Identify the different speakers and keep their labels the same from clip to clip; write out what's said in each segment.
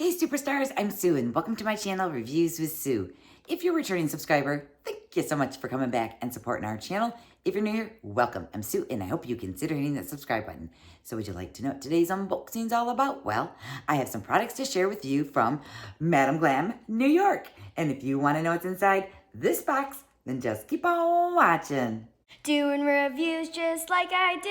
Speaker 1: Hey superstars, I'm Sue and welcome to my channel, Reviews with Sue. If you're a returning subscriber, thank you so much for coming back and supporting our channel. If you're new here, welcome. I'm Sue and I hope you consider hitting that subscribe button. So would you like to know what today's unboxing is all about? Well, I have some products to share with you from Madam Glam, New York. And if you want to know what's inside this box, then just keep on watching.
Speaker 2: Doing reviews just like I do.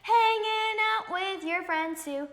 Speaker 2: Hanging out with your friend Sue.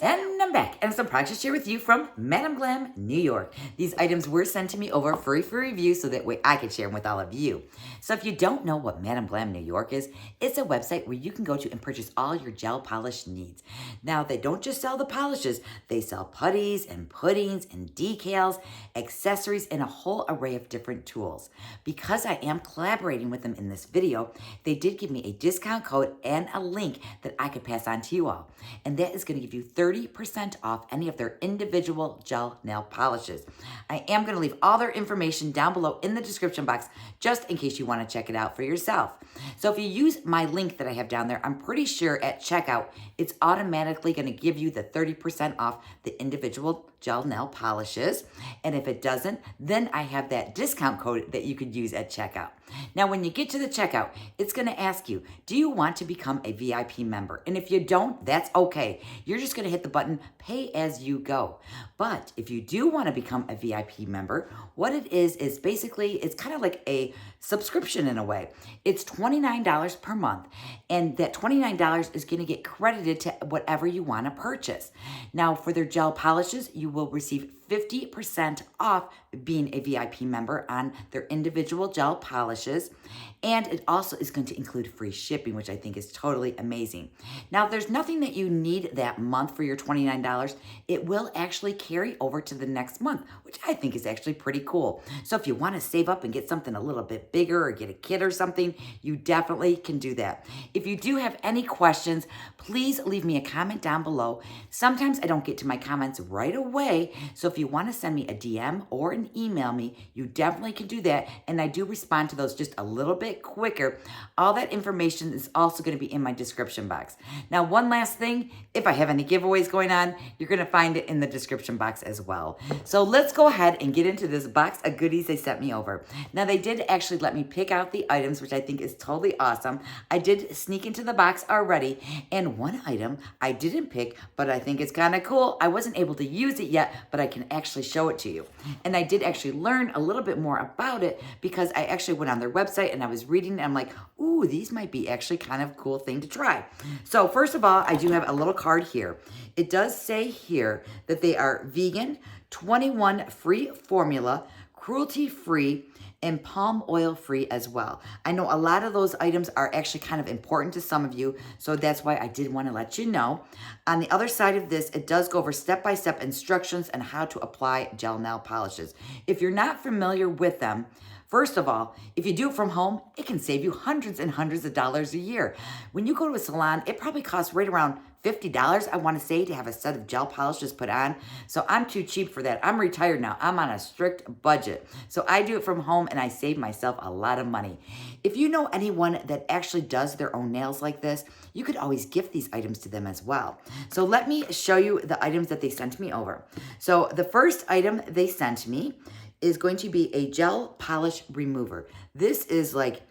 Speaker 1: And I'm back, and some products to share with you from Madam Glam, New York. These items were sent to me over free for review so that way I could share them with all of you. So if you don't know what Madam Glam, New York is, it's a website where you can go to and purchase all your gel polish needs. Now, they don't just sell the polishes, they sell putties and puddings and decals, accessories, and a whole array of different tools. Because I am collaborating with them in this video, they did give me a discount code and a link that I could pass on to you all. And that is going to give you 30% off any of their individual gel nail polishes. I am going to leave all their information down below in the description box just in case you want to check it out for yourself. So if you use my link that I have down there, I'm pretty sure at checkout, it's automatically going to give you the 30% off the individual gel nail polishes. And if it doesn't, then I have that discount code that you could use at checkout. Now, when you get to the checkout, it's going to ask you, do you want to become a VIP member? And if you don't, that's okay. You're just going to hit the button, pay as you go. But if you do want to become a VIP member, what it is basically, it's kind of like a subscription in a way. It's $29 per month. And that $29 is going to get credited to whatever you want to purchase. Now, for their gel polishes, you will receive 50% off being a VIP member on their individual gel polishes. And it also is going to include free shipping, which I think is totally amazing. Now, there's nothing that you need that month for your $29. It will actually carry over to the next month, which I think is actually pretty cool. So if you want to save up and get something a little bit bigger or get a kit or something, you definitely can do that. If you do have any questions, please leave me a comment down below. Sometimes I don't get to my comments right away. So if you want to send me a DM or an email me, you definitely can do that. And I do respond to those just a little bit quicker. All that information is also going to be in my description box. Now, one last thing, if I have any giveaways going on, you're going to find it in the description box as well. So let's go ahead and get into this box of goodies they sent me over. Now, they did actually let me pick out the items, which I think is totally awesome. I did sneak into the box already, and one item I didn't pick, but I think it's kind of cool. I wasn't able to use it yet, but I can actually show it to you. And I did actually learn a little bit more about it because I actually went on their website and I was reading and I'm like, ooh, these might be actually kind of a cool thing to try. So first of all, I do have a little card here. It does say here that they are vegan, 21 free formula, cruelty free, and palm oil free as well. I know a lot of those items are actually kind of important to some of you, so that's why I did want to let you know. On the other side of this, it does go over step-by-step instructions on how to apply gel nail polishes. If you're not familiar with them, first of all, if you do it from home, it can save you hundreds and hundreds of dollars a year. When you go to a salon, it probably costs right around $50, I want to say, to have a set of gel polishes put on. So I'm too cheap for that. I'm retired now. I'm on a strict budget. So I do it from home and I save myself a lot of money. If you know anyone that actually does their own nails like this, you could always gift these items to them as well. So let me show you the items that they sent me over. So the first item they sent me is going to be a gel polish remover. This is like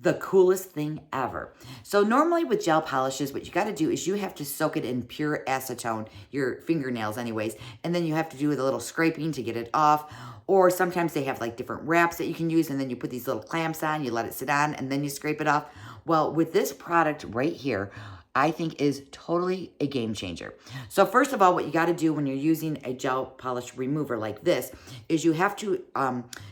Speaker 1: the coolest thing ever. So normally with gel polishes, what you got to do is you have to soak it in pure acetone, your fingernails anyways, and then you have to do a little scraping to get it off. Or sometimes they have like different wraps that you can use, and then you put these little clamps on, you let it sit on, and then you scrape it off. Well, with this product right here, I think is totally a game changer. So first of all, what you got to do when you're using a gel polish remover like this is you have to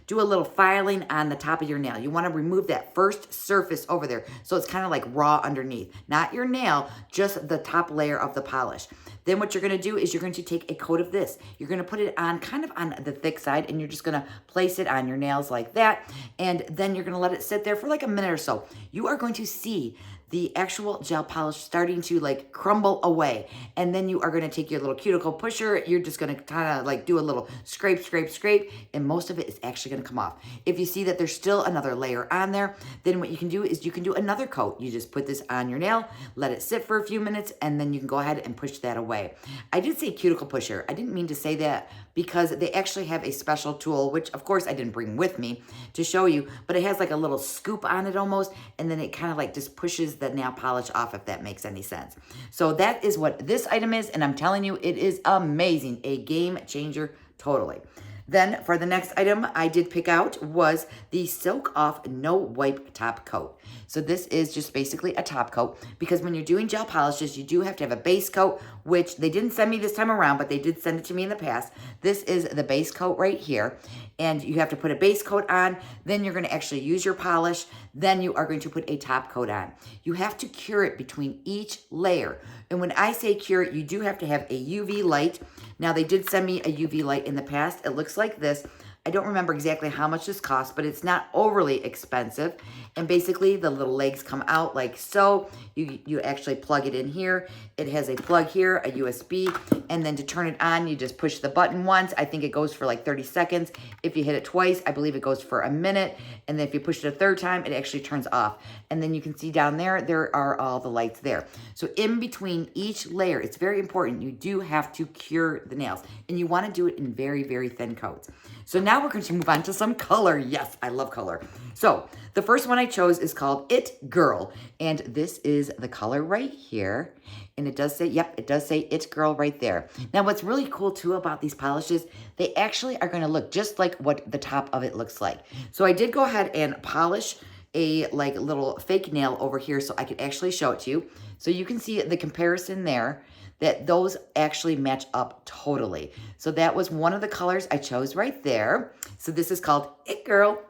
Speaker 1: do a little filing on the top of your nail. You want to remove that first surface over there so it's kind of like raw underneath. Not your nail, just the top layer of the polish. Then what you're going to do is you're going to take a coat of this. You're going to put it on kind of on the thick side, and you're just going to place it on your nails like that. And then you're going to let it sit there for like a minute or so. You are going to see the actual gel polish starting to like crumble away. And then you are going to take your little cuticle pusher. You're just going to kind of like do a little scrape, scrape, scrape. And most of it is actually going to come off. If you see that there's still another layer on there, then what you can do is you can do another coat. You just put this on your nail, let it sit for a few minutes, and then you can go ahead and push that away. I did say cuticle pusher. I didn't mean to say that because they actually have a special tool, which of course I didn't bring with me to show you, but it has like a little scoop on it almost, and then it kind of like just pushes the nail polish off, if that makes any sense. So that is what this item is, and I'm telling you, it is amazing. A game changer, totally. Then for the next item I did pick out was the Silk Off No Wipe Top Coat. So this is just basically a top coat, because when you're doing gel polishes, you do have to have a base coat, which they didn't send me this time around, but they did send it to me in the past. This is the base coat right here, and you have to put a base coat on, then you're going to actually use your polish, then you are going to put a top coat on. You have to cure it between each layer. And when I say cure it, you do have to have a UV light. Now, they did send me a UV light in the past. It looks like this. I don't remember exactly how much this costs, but it's not overly expensive. And basically, the little legs come out like so. You actually plug it in here. It has a plug here, a USB, and then to turn it on, you just push the button once. I think it goes for like 30 seconds. If you hit it twice, I believe it goes for a minute. And then if you push it a third time, it actually turns off. And then you can see down there, there are all the lights there. So in between each layer, it's very important. You do have to cure the nails, and you want to do it in very, very thin coats. So now we're going to move on to some color. Yes, I love color. So the first one I chose is called It Girl. And this is the color right here. And it does say, yep, it does say It Girl right there. Now what's really cool too about these polishes, they actually are going to look just like what the top of it looks like. So I did go ahead and polish a like little fake nail over here so I could actually show it to you. So you can see the comparison there, that those actually match up totally. So that was one of the colors I chose right there. So this is called It Girl.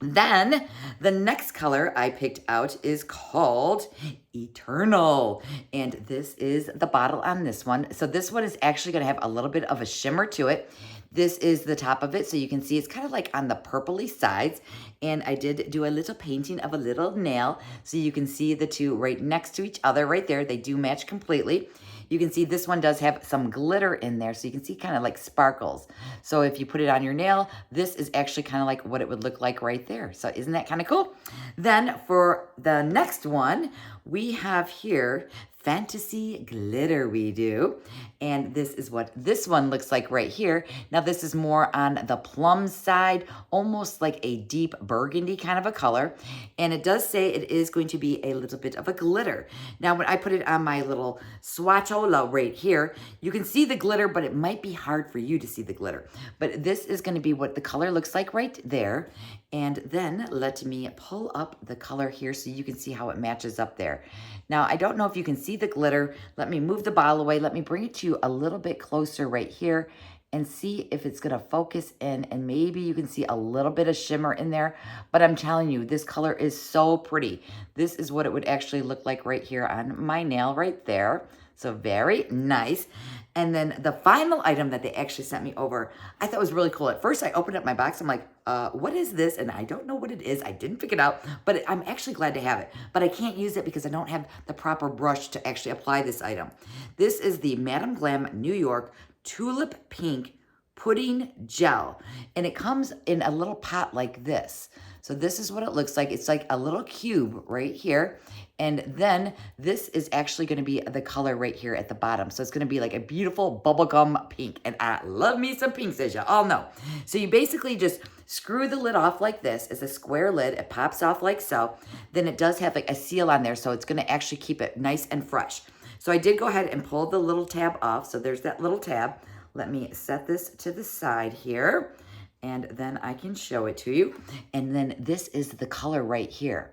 Speaker 1: Then the next color I picked out is called Eternal. And this is the bottle on this one. So this one is actually going to have a little bit of a shimmer to it. This is the top of it, so you can see it's kind of like on the purpley sides. And I did do a little painting of a little nail, so you can see the two right next to each other right there. They do match completely. You can see this one does have some glitter in there, so you can see kind of like sparkles. So if you put it on your nail, this is actually kind of like what it would look like right there. So isn't that kind of cool? Then for the next one, we have here Fantasy Glitter we do. And this is what this one looks like right here. Now this is more on the plum side, almost like a deep burgundy kind of a color. And it does say it is going to be a little bit of a glitter. Now when I put it on my little swatchola right here, you can see the glitter, but it might be hard for you to see the glitter. But this is going to be what the color looks like right there. And then let me pull up the color here so you can see how it matches up there. Now, I don't know if you can see the glitter. Let me move the bottle away. Let me bring it to you a little bit closer right here and see if it's going to focus in, and maybe you can see a little bit of shimmer in there. But I'm telling you, this color is so pretty. This is what it would actually look like right here on my nail right there. So very nice. And then the final item that they actually sent me over, I thought was really cool. At first, I opened up my box. I'm like, what is this? And I don't know what it is. I didn't pick it out, but I'm actually glad to have it. But I can't use it because I don't have the proper brush to actually apply this item. This is the Madam Glam New York Tulip Pink Pudding Gel. And it comes in a little pot like this. So this is what it looks like. It's like a little cube right here. And then this is actually going to be the color right here at the bottom. So it's going to be like a beautiful bubblegum pink. And I love me some pinks, as you all know. So you basically just screw the lid off like this. It's a square lid. It pops off like so. Then it does have like a seal on there. So it's going to actually keep it nice and fresh. So I did go ahead and pull the little tab off. So there's that little tab. Let me set this to the side here. And then I can show it to you. And then this is the color right here.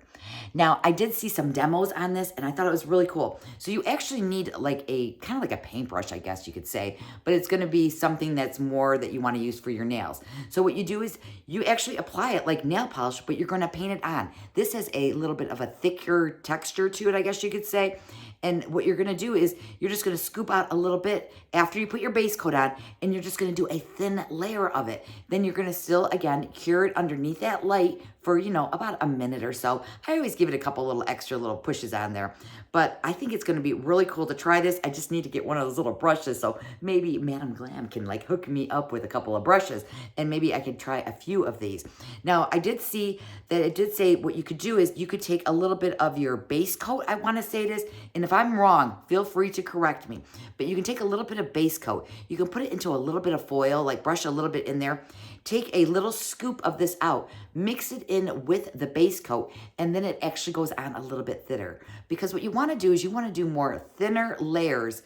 Speaker 1: Now, I did see some demos on this, and I thought it was really cool. So you actually need like a, kind of like a paintbrush, I guess you could say, but it's going to be something that's more that you want to use for your nails. So what you do is you actually apply it like nail polish, but you're going to paint it on. This has a little bit of a thicker texture to it, I guess you could say. And what you're going to do is you're just going to scoop out a little bit after you put your base coat on, and you're just going to do a thin layer of it. Then you're going to still, again, cure it underneath that light for, you know, about a minute or so. I always give it a couple little extra little pushes on there. But I think it's going to be really cool to try this. I just need to get one of those little brushes. So maybe Madam Glam can like hook me up with a couple of brushes and maybe I could try a few of these. Now, I did see that it did say what you could do is you could take a little bit of your base coat, I want to say it is. And if I'm wrong, feel free to correct me. But you can take a little bit of base coat. You can put it into a little bit of foil, like brush a little bit in there. Take a little scoop of this out, mix it in with the base coat, and then it actually goes on a little bit thinner. Because what you want to do is you want to do more thinner layers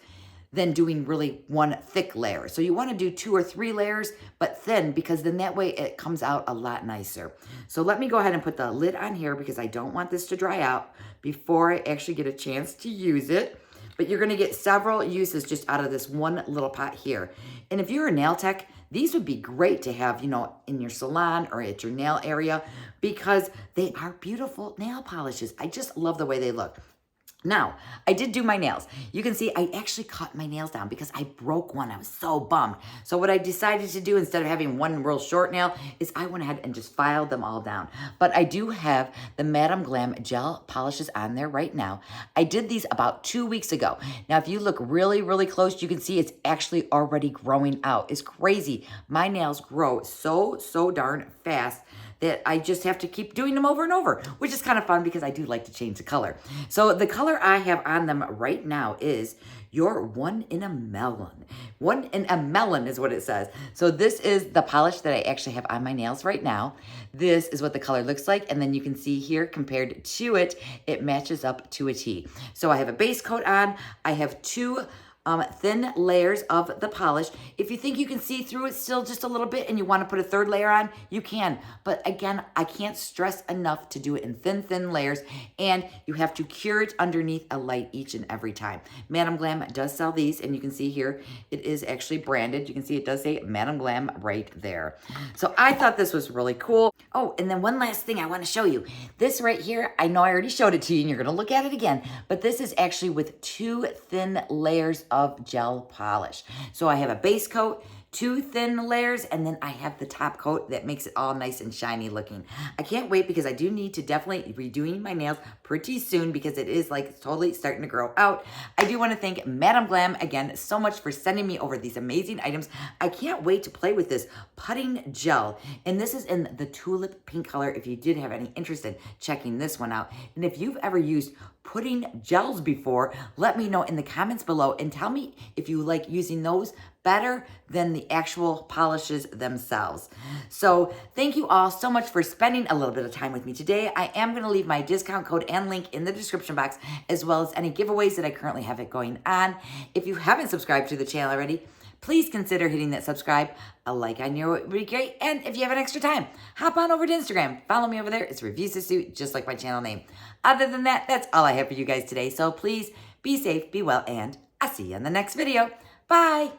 Speaker 1: than doing really one thick layer. So you want to do 2 or 3 layers, but thin, because then that way it comes out a lot nicer. So let me go ahead and put the lid on here because I don't want this to dry out before I actually get a chance to use it. But you're going to get several uses just out of this one little pot here. And if you're a nail tech, these would be great to have, you know, in your salon or at your nail area because they are beautiful nail polishes. I just love the way they look. Now, I did do my nails. You can see I actually cut my nails down because I broke one. I was so bummed. So what I decided to do instead of having one real short nail is I went ahead and just filed them all down. But I do have the Madam Glam gel polishes on there right now. I did these about 2 weeks ago. Now, if you look really, really close, you can see it's actually already growing out. It's crazy. My nails grow so darn fast that I just have to keep doing them over and over, which is kind of fun because I do like to change the color. So the color I have on them right now is your 1 in a Melon. 1 in a Melon is what it says. So this is the polish that I actually have on my nails right now. This is what the color looks like. And then you can see here compared to it, it matches up to a T. So I have a base coat on. I have 2 thin layers of the polish. If you think you can see through it still just a little bit and you want to put a 3rd layer on, you can. But again, I can't stress enough to do it in thin layers, and you have to cure it underneath a light each and every time. Madam Glam does sell these, and you can see here, it is actually branded. You can see it does say Madam Glam right there. So I thought this was really cool. Oh, and then one last thing I want to show you. This right here, I know I already showed it to you and you're going to look at it again, but this is actually with 2 thin layers of gel polish. So I have a base coat, 2 thin layers, and then I have the top coat that makes it all nice and shiny looking. I can't wait because I do need to definitely be doing my nails pretty soon because it is like totally starting to grow out. I do want to thank Madam Glam again so much for sending me over these amazing items. I can't wait to play with this putting gel. And this is in the tulip pink color if you did have any interest in checking this one out. And if you've ever used putting gels before, let me know in the comments below and tell me if you like using those better than the actual polishes themselves. So thank you all so much for spending a little bit of time with me today. I am going to leave my discount code and link in the description box, as well as any giveaways that I currently have it going on. If you haven't subscribed to the channel already, please consider hitting that subscribe. A like on your would be great. And if you have an extra time, hop on over to Instagram. Follow me over there. It's Reviews with Sue, just like my channel name. Other than that, that's all I have for you guys today. So please be safe, be well, and I'll see you in the next video. Bye.